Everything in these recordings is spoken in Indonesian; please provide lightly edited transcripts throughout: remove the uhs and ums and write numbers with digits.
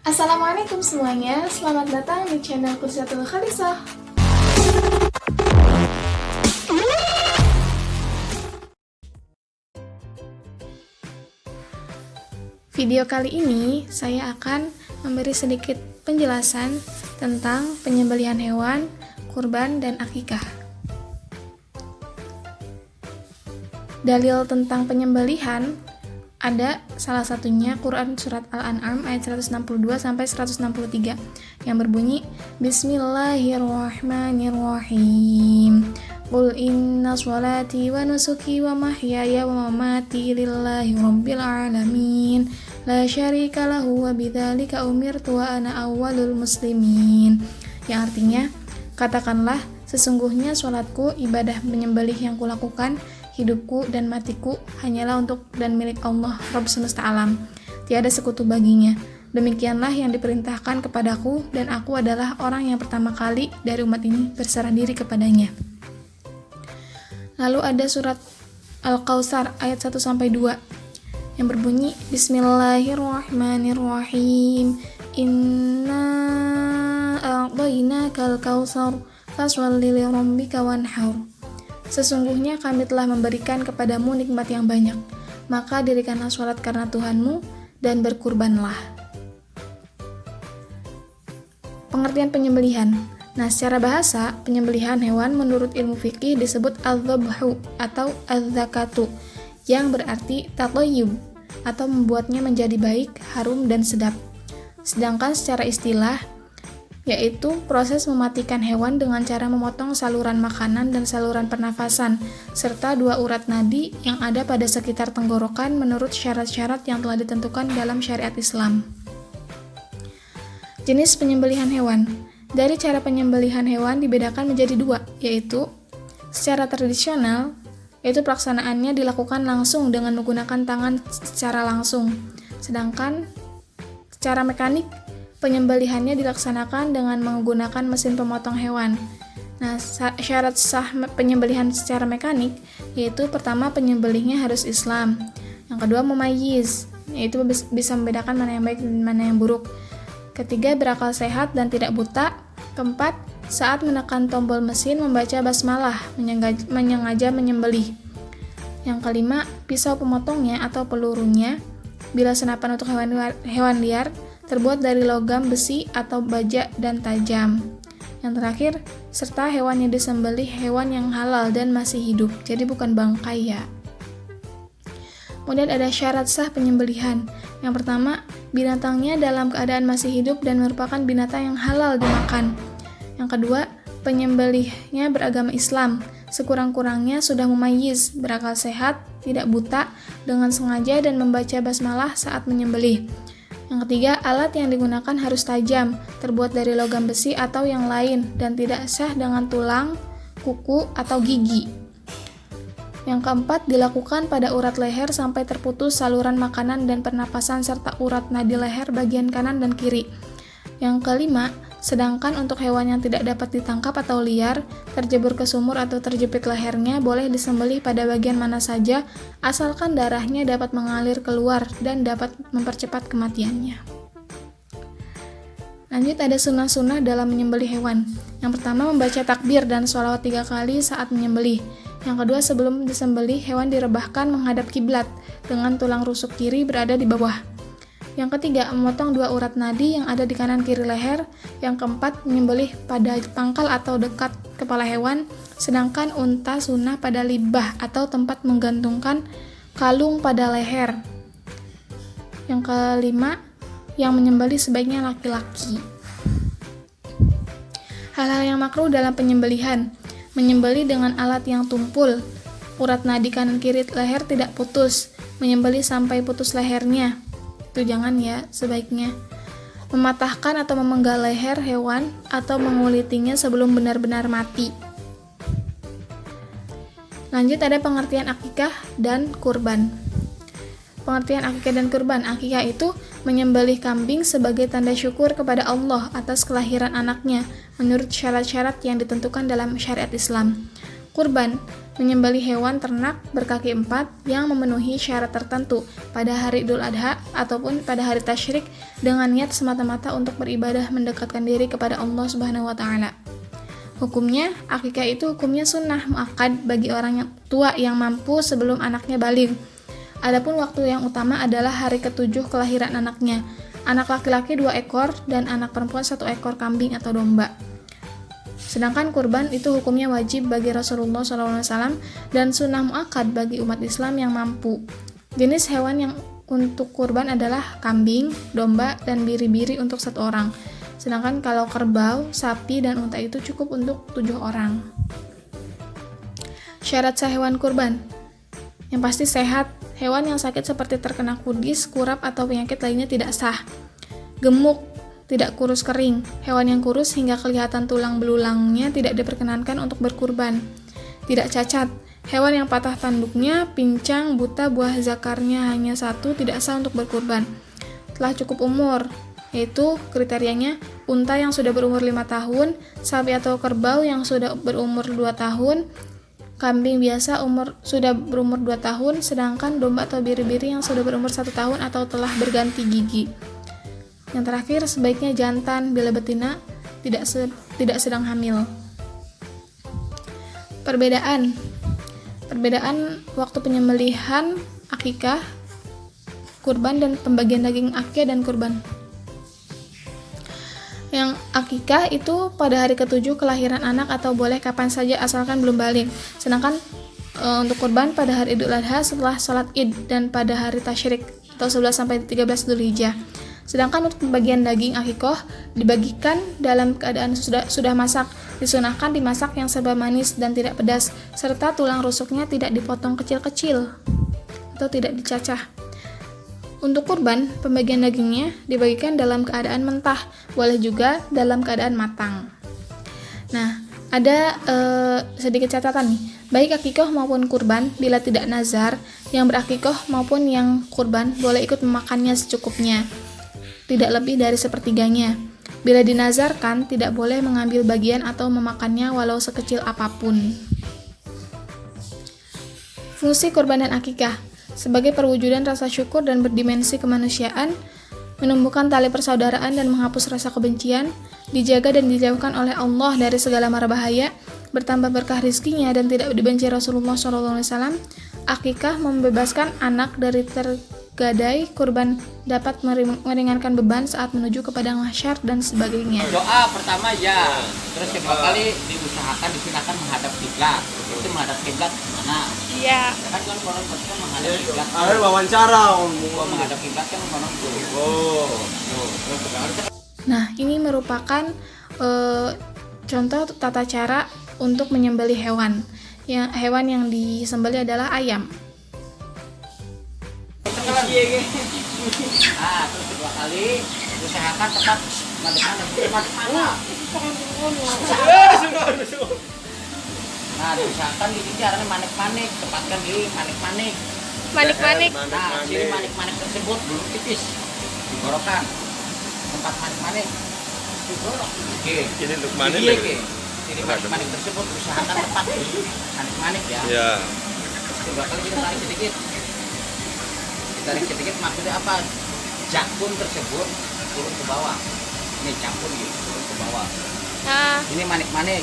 Assalamualaikum semuanya, selamat datang di channel Kursiatul Khalisah. Video kali ini saya akan memberi sedikit penjelasan tentang penyembelihan hewan, kurban, dan akikah. Dalil tentang penyembelihan ada salah satunya Quran Surat Al-An'am ayat 162-163 yang berbunyi Bismillahirrahmanirrahim Qul inna sholati wa nusuki wa mahyaya wa mamati lillahi rabbil alamin la syarika lahu wa bidzalika umirtu wa ana awwalul muslimin, yang artinya, katakanlah sesungguhnya sholatku, ibadah menyembelih yang kulakukan, hidupku dan matiku hanyalah untuk dan milik Allah, Rabb semesta alam. Tiada sekutu baginya. Demikianlah yang diperintahkan kepadaku, dan aku adalah orang yang pertama kali dari umat ini berserah diri kepadanya. Lalu ada surat Al-Kautsar ayat 1-2 yang berbunyi Bismillahirrahmanirrahim Inna a'tainakal kautsar fasholli lirabbika wanhar. Sesungguhnya kami telah memberikan kepadamu nikmat yang banyak, maka dirikanlah sholat karena Tuhanmu dan berkurbanlah. Pengertian penyembelihan. Nah, secara bahasa, penyembelihan hewan menurut ilmu fikih disebut al-dhabhu atau al-zakatu, yang berarti tatayyub atau membuatnya menjadi baik, harum, dan sedap. Sedangkan secara istilah, yaitu proses mematikan hewan dengan cara memotong saluran makanan dan saluran pernafasan, serta dua urat nadi yang ada pada sekitar tenggorokan menurut syarat-syarat yang telah ditentukan dalam syariat Islam. Jenis penyembelihan hewan. Dari cara penyembelihan hewan dibedakan menjadi dua, yaitu secara tradisional, yaitu pelaksanaannya dilakukan langsung dengan menggunakan tangan secara langsung, sedangkan secara mekanik, penyembelihannya dilaksanakan dengan menggunakan mesin pemotong hewan. Nah, syarat sah penyembelihan secara mekanik yaitu pertama penyembelihnya harus Islam. Yang kedua mumayyiz, yaitu bisa membedakan mana yang baik dan mana yang buruk. Ketiga berakal sehat dan tidak buta. Keempat, saat menekan tombol mesin membaca basmalah, menyengaja menyembelih. Yang kelima, pisau pemotongnya atau pelurunya bila senapan untuk hewan liar terbuat dari logam, besi, atau baja dan tajam. Yang terakhir, serta hewan yang disembelih hewan yang halal dan masih hidup, jadi bukan bangkai ya. Kemudian ada syarat sah penyembelihan. Yang pertama, binatangnya dalam keadaan masih hidup dan merupakan binatang yang halal dimakan. Yang kedua, penyembelihnya beragama Islam, sekurang-kurangnya sudah mumayyiz, berakal sehat, tidak buta, dengan sengaja dan membaca basmalah saat menyembelih. Yang ketiga, alat yang digunakan harus tajam, terbuat dari logam besi atau yang lain, dan tidak sah dengan tulang, kuku, atau gigi. Yang keempat, dilakukan pada urat leher sampai terputus saluran makanan dan pernapasan serta urat nadi leher bagian kanan dan kiri. Yang kelima, sedangkan untuk hewan yang tidak dapat ditangkap atau liar, terjebur ke sumur atau terjepit lehernya boleh disembelih pada bagian mana saja, asalkan darahnya dapat mengalir keluar dan dapat mempercepat kematiannya. Lanjut ada sunnah-sunnah dalam menyembelih hewan. Yang pertama, membaca takbir dan sholawat 3 kali saat menyembelih. Yang kedua, sebelum disembelih, hewan direbahkan menghadap kiblat dengan tulang rusuk kiri berada di bawah. Yang ketiga, memotong 2 urat nadi yang ada di kanan kiri leher. Yang keempat, menyembelih pada pangkal atau dekat kepala hewan, sedangkan unta sunnah pada libah atau tempat menggantungkan kalung pada leher. Yang kelima, yang menyembelih sebaiknya laki-laki. Hal-hal yang makruh dalam penyembelihan. Menyembelih dengan alat yang tumpul, urat nadi kanan kiri leher tidak putus, menyembelih sampai putus lehernya. Itu jangan ya, sebaiknya. Mematahkan atau memenggal leher hewan atau mengulitinya sebelum benar-benar mati. Lanjut ada pengertian akikah dan kurban. Pengertian akikah dan kurban. Akikah itu menyembelih kambing sebagai tanda syukur kepada Allah atas kelahiran anaknya menurut syarat-syarat yang ditentukan dalam syariat Islam. Kurban menyembelih hewan ternak berkaki 4 yang memenuhi syarat tertentu pada hari Idul Adha ataupun pada hari tasyrik dengan niat semata-mata untuk beribadah mendekatkan diri kepada Allah Subhanahu wa taala. Hukumnya, akikah itu hukumnya sunnah muakkad bagi orang yang tua yang mampu sebelum anaknya baligh. Adapun waktu yang utama adalah hari ke-7 kelahiran anaknya. Anak laki-laki 2 ekor dan anak perempuan 1 ekor kambing atau domba. Sedangkan kurban itu hukumnya wajib bagi Rasulullah SAW dan sunnah muakkad bagi umat Islam yang mampu. Jenis hewan yang untuk kurban adalah kambing, domba, dan biri-biri untuk 1 orang. Sedangkan kalau kerbau, sapi, dan unta itu cukup untuk 7 orang. Syarat sah hewan kurban. Yang pasti sehat. Hewan yang sakit seperti terkena kudis, kurap, atau penyakit lainnya tidak sah. Gemuk, tidak kurus kering. Hewan yang kurus hingga kelihatan tulang belulangnya tidak diperkenankan untuk berkurban. Tidak cacat. Hewan yang patah tanduknya, pincang, buta, buah zakarnya hanya 1 tidak sah untuk berkurban. Telah cukup umur, yaitu kriterianya unta yang sudah berumur 5 tahun, sapi atau kerbau yang sudah berumur 2 tahun, kambing biasa sudah berumur 2 tahun, sedangkan domba atau biri-biri yang sudah berumur 1 tahun atau telah berganti gigi. Yang terakhir, sebaiknya jantan bila betina tidak sedang hamil. Perbedaan waktu penyembelihan akikah, kurban, dan pembagian daging akikah dan kurban. Yang akikah itu pada hari ke-7 kelahiran anak atau boleh kapan saja asalkan belum baligh. Sedangkan untuk kurban pada hari Idul Adha setelah sholat Id dan pada hari tasyrik atau 11 sampai 13 Dzulhijjah. Sedangkan untuk pembagian daging akikoh dibagikan dalam keadaan sudah masak, disunahkan dimasak yang serba manis dan tidak pedas, serta tulang rusuknya tidak dipotong kecil-kecil atau tidak dicacah. Untuk kurban, pembagian dagingnya dibagikan dalam keadaan mentah, boleh juga dalam keadaan matang. Nah, ada sedikit catatan nih, baik akikoh maupun kurban bila tidak nazar, yang berakikoh maupun yang kurban boleh ikut memakannya secukupnya, tidak lebih dari sepertiganya. Bila dinazarkan, tidak boleh mengambil bagian atau memakannya walau sekecil apapun. Fungsi kurban dan akikah sebagai perwujudan rasa syukur dan berdimensi kemanusiaan, menumbuhkan tali persaudaraan dan menghapus rasa kebencian, dijaga dan dijauhkan oleh Allah dari segala mara bahaya, bertambah berkah rizkinya dan tidak dibenci Rasulullah SAW. Akikah membebaskan anak dari tergadai, kurban dapat meringankan beban saat menuju ke padang mahsyar dan sebagainya. Doa pertama ya, terus kedua kali diusahakan disunahkan menghadap kiblat. Itu menghadap kiblat mana? Iya. Kan orang pasti menghadap kiblat. Ada wawancara menghadap kiblat kan orang tuh. Nah, ini merupakan contoh tata cara untuk menyembelih hewan. Hewan yang disembelih adalah ayam. Terus kedua kali usahakan tepat madep mana. Nah, diusahakan di sini caranya manik-manik, tepatkan di manik-manik. Manik-manik. Nah, ciri manik-manik tersebut belum tipis, digorokkan. Tempat manik-manik digorok. Oke. Ini untuk mana? Ciri manik-manik tersebut usahakan tepat di manik-manik ya. Ya. Dua kali kita tarik sedikit. Tarik sedikit maksudnya apa? Jakun tersebut turun ke bawah. Ini jakun gitu, turun ke bawah. Ini manik-manik.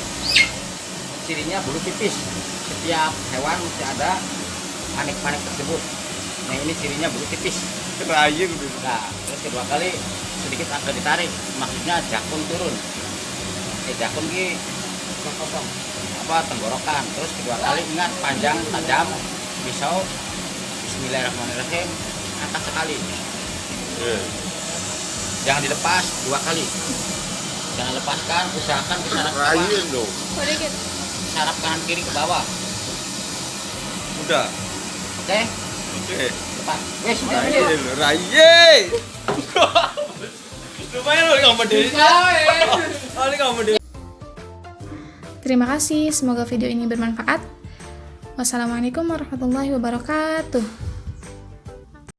Cirinya bulu tipis. Setiap hewan mesti ada manik-manik tersebut. Nah, ini cirinya bulu tipis. Raya gitu. Nah, terus kedua kali sedikit agak ditarik. Maksudnya jakun turun. Jakun ki potong. Tenggorokan. Terus kedua kali ingat panjang, tajam, pisau. Bismillahirrahmanirrahim. Angkat sekali. Jangan dilepas 2 kali. Jangan lepaskan, usahakan ke saraf bawah. Saraf kanan kiri ke bawah. Udah. Oke? Oke. Lepas. Wes, Raya. Lumayan loh kompetisi. Oh, ini kompetisi. Terima kasih, semoga video ini bermanfaat. Wassalamualaikum warahmatullahi wabarakatuh.